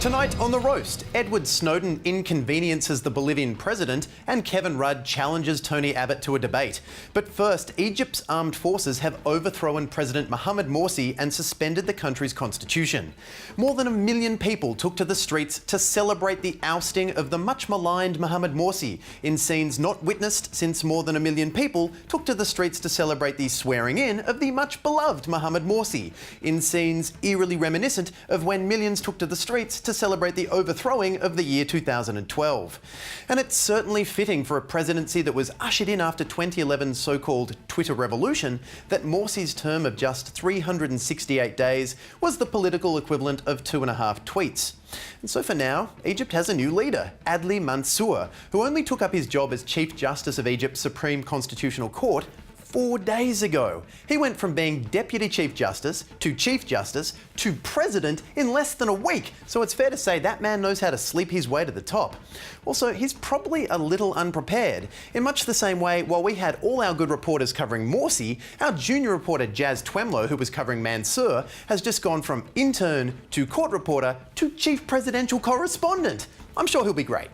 Tonight on The Roast, Edward Snowden inconveniences the Bolivian president and Kevin Rudd challenges Tony Abbott to a debate. But first, Egypt's armed forces have overthrown President Mohamed Morsi and suspended the country's constitution. More than 1 million people took to the streets to celebrate the ousting of the much-maligned Mohamed Morsi in scenes not witnessed since more than 1 million people took to the streets to celebrate the swearing-in of the much-beloved Mohamed Morsi in scenes eerily reminiscent of when millions took to the streets to celebrate the overthrowing of the year 2012. And it's certainly fitting for a presidency that was ushered in after 2011's so-called Twitter revolution that Morsi's term of just 368 days was the political equivalent of 2.5 tweets. And so for now, Egypt has a new leader, Adli Mansour, who only took up his job as Chief Justice of Egypt's Supreme Constitutional Court 4 days ago. He went from being Deputy Chief Justice to President in less than a week. So it's fair to say that man knows how to sleep his way to the top. Also, he's probably a little unprepared. In much the same way, while we had all our good reporters covering Morsi, our junior reporter Jazz Twemlow, who was covering Mansour, has just gone from intern to court reporter to chief presidential correspondent. I'm sure he'll be great.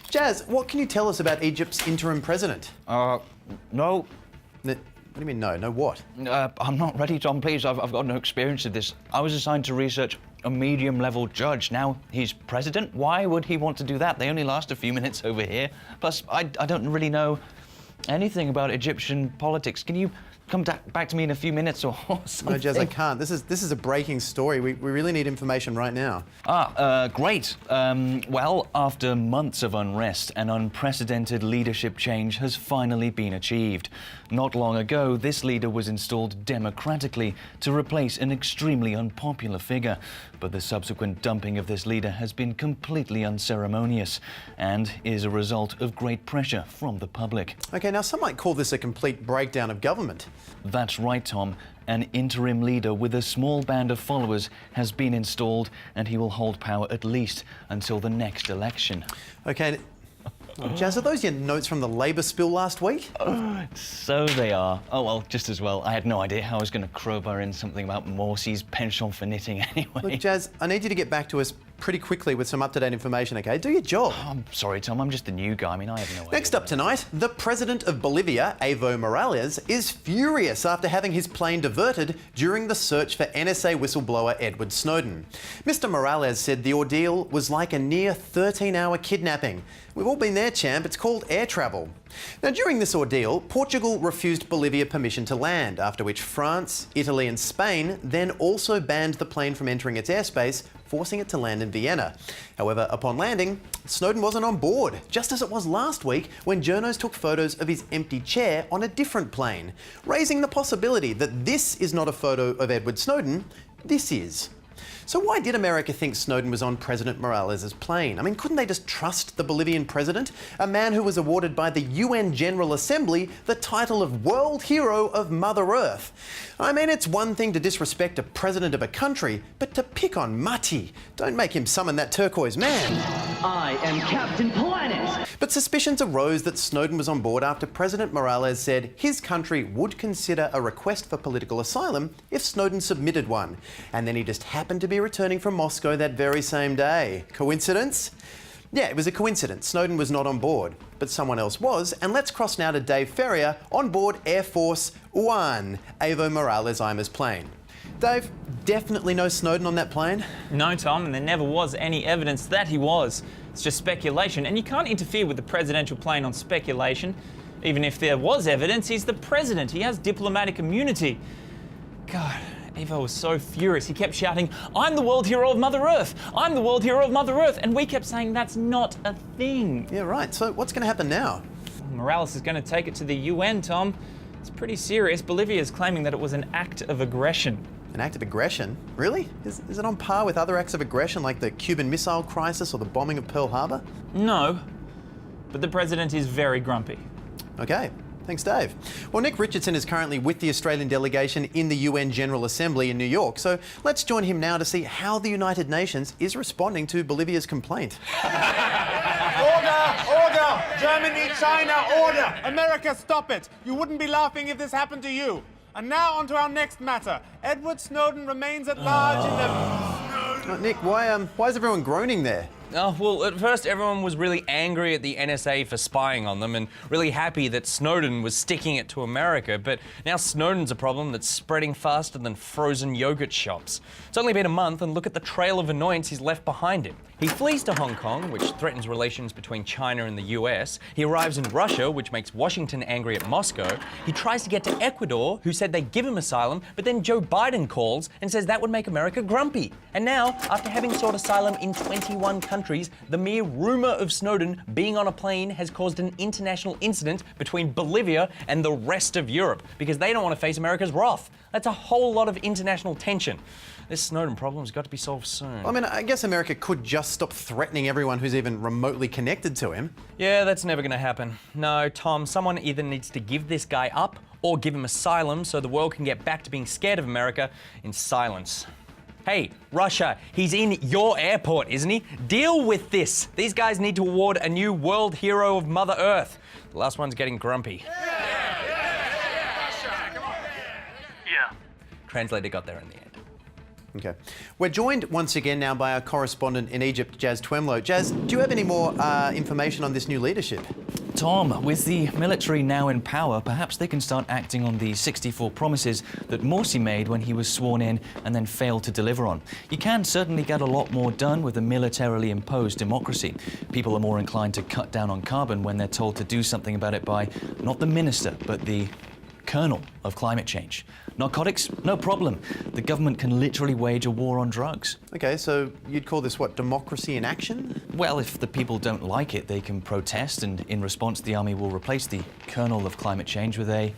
Jazz, what can you tell us about Egypt's interim president? No. What do you mean, no? No what? I'm not ready, Tom, please. I've got no experience of this. I was assigned to research a medium-level judge. Now he's president. Why would he want to do that? They only last a few minutes over here. Plus, I don't really know anything about Egyptian politics. Can you come back to me in a few minutes or something? No, Jazz, I can't. This is a breaking story. We really need information right now. Great. Well, after months of unrest, an unprecedented leadership change has finally been achieved. Not long ago, this leader was installed democratically to replace an extremely unpopular figure. But the subsequent dumping of this leader has been completely unceremonious and is a result of great pressure from the public. OK, now some might call this a complete breakdown of government. That's right, Tom. An interim leader with a small band of followers has been installed, and he will hold power at least until the next election. OK. Jazz, are those your notes from the Labour spill last week? So they are. Oh, well, just as well. I had no idea how I was going to crowbar in something about Morsi's penchant for knitting anyway. Look, Jazz, I need you to get back to us pretty quickly with some up-to-date information, OK? Do your job. Oh, I'm sorry, Tom. I'm just the new guy. I mean, I have no idea. Next up tonight, the president of Bolivia, Evo Morales, is furious after having his plane diverted during the search for NSA whistleblower Edward Snowden. Mr. Morales said the ordeal was like a near 13-hour kidnapping. We've all been there, champ. It's called air travel. Now, during this ordeal, Portugal refused Bolivia permission to land, after which France, Italy and Spain then also banned the plane from entering its airspace, forcing it to land in Vienna. However, upon landing, Snowden wasn't on board, just as it was last week when journos took photos of his empty chair on a different plane, raising the possibility that this is not a photo of Edward Snowden, this is. So why did America think Snowden was on President Morales' plane? I mean, couldn't they just trust the Bolivian president, a man who was awarded by the UN General Assembly the title of World Hero of Mother Earth? I mean, it's one thing to disrespect a president of a country, but to pick on Mati, don't make him summon that turquoise man. I am Captain Planet! But suspicions arose that Snowden was on board after President Morales said his country would consider a request for political asylum if Snowden submitted one. And then he just happened to be returning from Moscow that very same day. Coincidence? Yeah, it was a coincidence. Snowden was not on board, but someone else was. And let's cross now to Dave Ferrier on board Air Force One, Evo Morales' plane. Dave, definitely no Snowden on that plane? No, Tom, and there never was any evidence that he was. It's just speculation, and you can't interfere with the presidential plane on speculation. Even if there was evidence, he's the president. He has diplomatic immunity. God, Evo was so furious. He kept shouting, "I'm the world hero of Mother Earth! I'm the world hero of Mother Earth!" And we kept saying that's not a thing. Yeah, right. So what's going to happen now? Morales is going to take it to the UN, Tom. It's pretty serious. Bolivia is claiming that it was an act of aggression. An act of aggression? Really? Is it on par with other acts of aggression like the Cuban Missile Crisis or the bombing of Pearl Harbor? No, but the president is very grumpy. Okay. Thanks, Dave. Well, Nick Richardson is currently with the Australian delegation in the UN General Assembly in New York. So let's join him now to see how the United Nations is responding to Bolivia's complaint. Order! Germany, China, order! America, stop it! You wouldn't be laughing if this happened to you. And now on to our next matter. Edward Snowden remains at large in the... Nick, why is everyone groaning there? Oh, well, at first everyone was really angry at the NSA for spying on them and really happy that Snowden was sticking it to America, but now Snowden's a problem that's spreading faster than frozen yogurt shops. It's only been a month and look at the trail of annoyance he's left behind him. He flees to Hong Kong, which threatens relations between China and the US. He arrives in Russia, which makes Washington angry at Moscow. He tries to get to Ecuador, who said they'd give him asylum, but then Joe Biden calls and says that would make America grumpy. And now, after having sought asylum in 21 countries, the mere rumour of Snowden being on a plane has caused an international incident between Bolivia and the rest of Europe, because they don't want to face America's wrath. That's a whole lot of international tension. This Snowden problem's got to be solved soon. I mean, I guess America could just stop threatening everyone who's even remotely connected to him. Yeah, that's never going to happen. No, Tom, someone either needs to give this guy up or give him asylum so the world can get back to being scared of America in silence. Hey, Russia, he's in your airport, isn't he? Deal with this. These guys need to award a new world hero of Mother Earth. The last one's getting grumpy. Translator got there in the end. Okay. We're joined once again now by our correspondent in Egypt, Jazz Twemlow. Jazz, do you have any more information on this new leadership? Tom, with the military now in power, perhaps they can start acting on the 64 promises that Morsi made when he was sworn in and then failed to deliver on. You can certainly get a lot more done with a militarily imposed democracy. People are more inclined to cut down on carbon when they're told to do something about it by not the minister, but the kernel of climate change. Narcotics, no problem. The government can literally wage a war on drugs. Okay, so you'd call this, what, democracy in action? Well, if the people don't like it, they can protest, and in response, the army will replace the kernel of climate change with a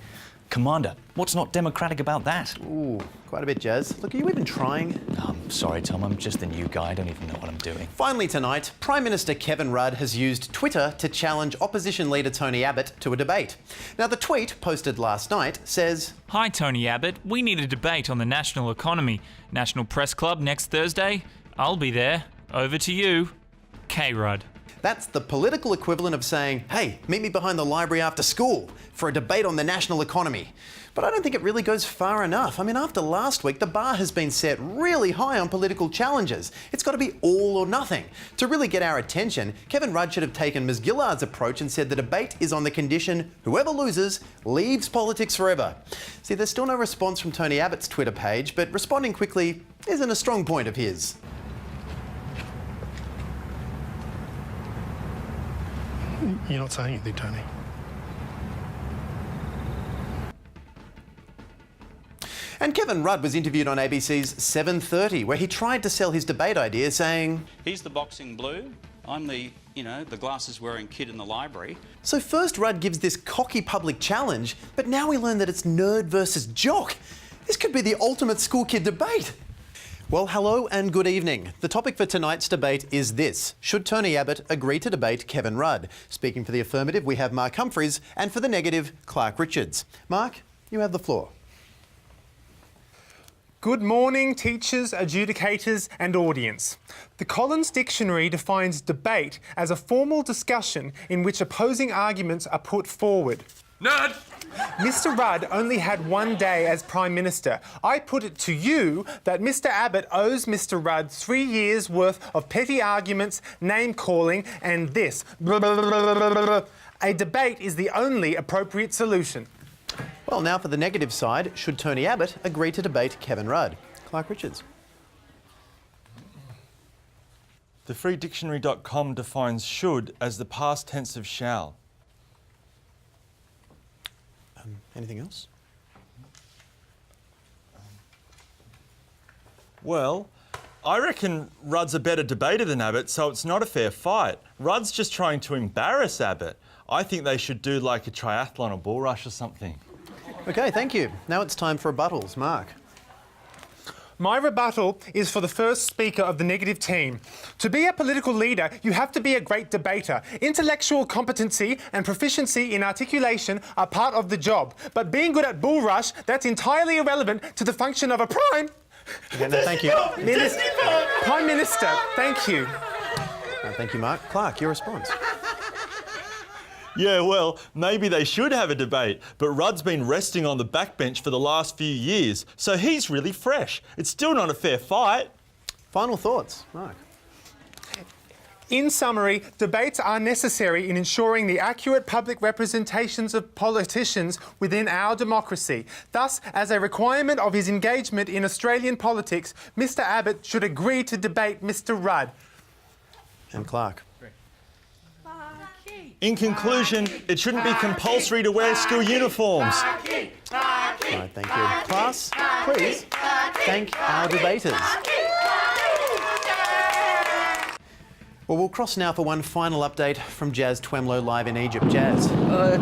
commander. What's not democratic about that? Ooh, quite a bit, Jazz. Look, are you even trying? I'm sorry, Tom, I'm just a new guy. I don't even know what I'm doing. Finally tonight, Prime Minister Kevin Rudd has used Twitter to challenge opposition leader Tony Abbott to a debate. Now, the tweet, posted last night, says, Hi, Tony Abbott. We need a debate on the national economy. National Press Club next Thursday. I'll be there. Over to you, K. Rudd. That's the political equivalent of saying, hey, meet me behind the library after school for a debate on the national economy. But I don't think it really goes far enough. I mean, after last week, the bar has been set really high on political challenges. It's got to be all or nothing. To really get our attention, Kevin Rudd should have taken Ms Gillard's approach and said the debate is on the condition whoever loses leaves politics forever. See, there's still no response from Tony Abbott's Twitter page, but responding quickly isn't a strong point of his. You're not saying anything, Tony. And Kevin Rudd was interviewed on ABC's 7:30, where he tried to sell his debate idea, saying, He's the boxing blue. I'm the glasses-wearing kid in the library. So first Rudd gives this cocky public challenge, but now we learn that it's nerd versus jock. This could be the ultimate school kid debate. Well, hello and good evening. The topic for tonight's debate is this: should Tony Abbott agree to debate Kevin Rudd? Speaking for the affirmative, we have Mark Humphries, and for the negative, Clark Richards. Mark, you have the floor. Good morning, teachers, adjudicators and audience. The Collins Dictionary defines debate as a formal discussion in which opposing arguments are put forward. Nerd! Mr Rudd only had one day as Prime Minister. I put it to you that Mr Abbott owes Mr Rudd 3 years' worth of petty arguments, name-calling and this. A debate is the only appropriate solution. Well, now for the negative side, should Tony Abbott agree to debate Kevin Rudd? Clark Richards. The freedictionary.com defines should as the past tense of shall. Anything else? Well, I reckon Rudd's a better debater than Abbott, so it's not a fair fight. Rudd's just trying to embarrass Abbott. I think they should do like a triathlon or bull rush or something. Okay, thank you. Now it's time for rebuttals. Mark. My rebuttal is for the first speaker of the negative team. To be a political leader, you have to be a great debater. Intellectual competency and proficiency in articulation are part of the job. But being good at bull rush, that's entirely irrelevant to the function of a prime... Okay, no, thank you. Prime Minister, thank you. Thank you, Mark. Clark, your response. Yeah, well, maybe they should have a debate, but Rudd's been resting on the backbench for the last few years, so he's really fresh. It's still not a fair fight. Final thoughts, Mark? In summary, debates are necessary in ensuring the accurate public representations of politicians within our democracy. Thus, as a requirement of his engagement in Australian politics, Mr Abbott should agree to debate Mr Rudd. And Clark? In conclusion, it shouldn't be compulsory to wear school uniforms. Right, thank you. Class, please thank our debaters. Well, we'll cross now for one final update from Jazz Twemlow live in Egypt. Jazz.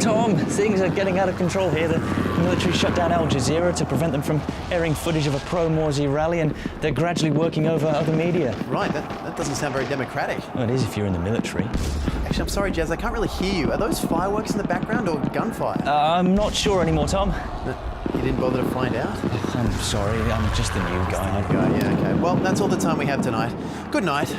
Tom, things are getting out of control here. The military shut down Al Jazeera to prevent them from airing footage of a pro-Morsi rally, and they're gradually working over other media. Right, that doesn't sound very democratic. Well, it is if you're in the military. Actually, I'm sorry, Jazz, I can't really hear you. Are those fireworks in the background or gunfire? I'm not sure anymore, Tom. You didn't bother to find out? I'm sorry, I'm just the new guy. Yeah, okay. Well, that's all the time we have tonight. Good night.